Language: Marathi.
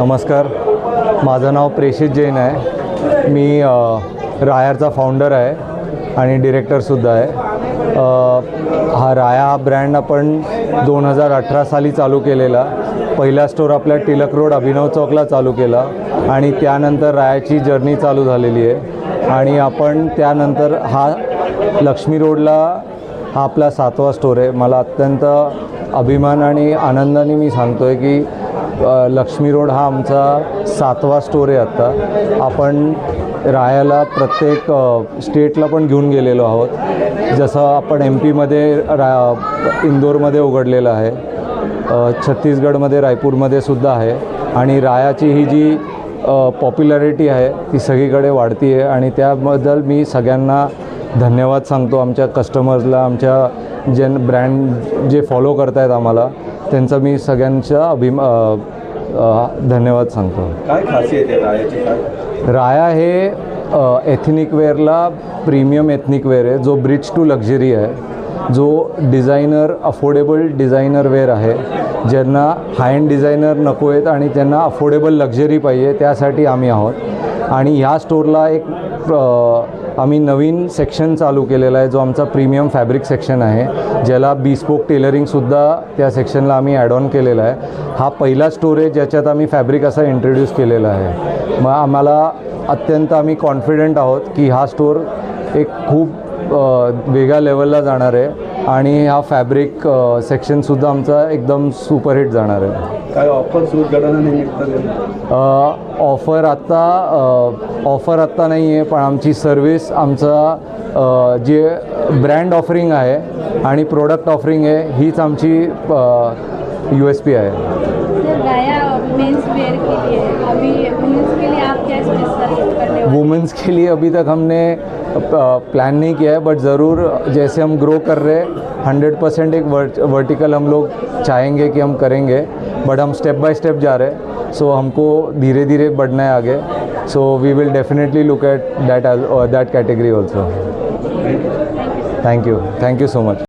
नमस्कार, माझं नाव प्रेषित जैन आहे। मी रायाचा फाउंडर आहे आणि डिरेक्टरसुद्धा आहे। हा राया हा ब्रँड आपण 2018 साली चालू केलेला। पहिला स्टोर आपल्या टिळक रोड अभिनव चौकला चालू केला आणि त्यानंतर रायाची जर्नी चालू झालेली आहे आणि आपण त्यानंतर हा लक्ष्मी रोडला हा आपला 7वा स्टोर आहे। मला अत्यंत अभिमान आणि आनंदाने मी सांगतो आहे की लक्ष्मी रोड हा आमचा 7वा स्टोर आहे। आता आपण रायाला प्रत्येक स्टेटला पण घेऊन गेलेलो आहोत। जसं आपण MP मध्ये इंदोरमध्ये उघडलेलं आहे, छत्तीसगडमध्ये रायपूरमध्ये सुद्धा आहे आणि रायाची ही जी पॉप्युलॅरिटी आहे ती सगळीकडे वाढती आहे आणि त्याबद्दल मी सगळ्यांना धन्यवाद सांगतो। आमच्या कस्टमर्सला, आमच्या ब्रँड जे फॉलो करत आहेत आम्हाला, त्यांचा मी सगळ्यांचा धन्यवाद सांगतो। काय खासियत आहे रायाची? काय राया हे एथनिक वेअरला प्रीमियम एथनिक वेअर आहे, जो ब्रिज टू लक्झरी आहे, जो डिझायनर अफोर्डेबल डिझायनर वेअर आहे। ज्यांना हाय एंड डिझायनर नको आहेत आणि त्यांना अफोर्डेबल लक्झरी पाहिजे, त्यासाठी आम्ही आहोत। आणि ह्या स्टोरला एक आम्ही नवीन सेक्शन चालू केलेला आहे, जो आमचा प्रीमियम फॅब्रिक सेक्शन आहे, ज्याला बिस्पोक टेलरिंगसुद्धा त्या सेक्शनला आम्ही ॲड ऑन केलेला आहे। हा पहिला स्टोर आहे ज्याच्यात आम्ही फॅब्रिक असा इंट्रोड्यूस केलेला आहे। मग आम्ही कॉन्फिडंट आहोत की हा स्टोर एक खूप वेगळ्या लेवलला जाणार आहे आणि हा फॅब्रिक सेक्शनसुद्धा आमचा एकदम सुपरहिट जाणार आहे। काय ऑफर सुरू करण्यानिमित्त? ऑफर आत्ता नाही आहे, पण आमची सर्विस, आमचा जे ब्रँड ऑफरिंग आहे आणि प्रोडक्ट ऑफरिंग आहे, हीच आमची USP है। वुमेंस के लिए अभी तक हमने प्लान नहीं किया है, बट ज़रूर जैसे हम ग्रो कर रहे हैं 100% एक वर्टिकल हम लोग चाहेंगे कि हम करेंगे, बट हम स्टेप बाय स्टेप जा रहे हैं। सो हमको धीरे धीरे बढ़ना है आगे। So we will definitely look at that category also. Thank you so much.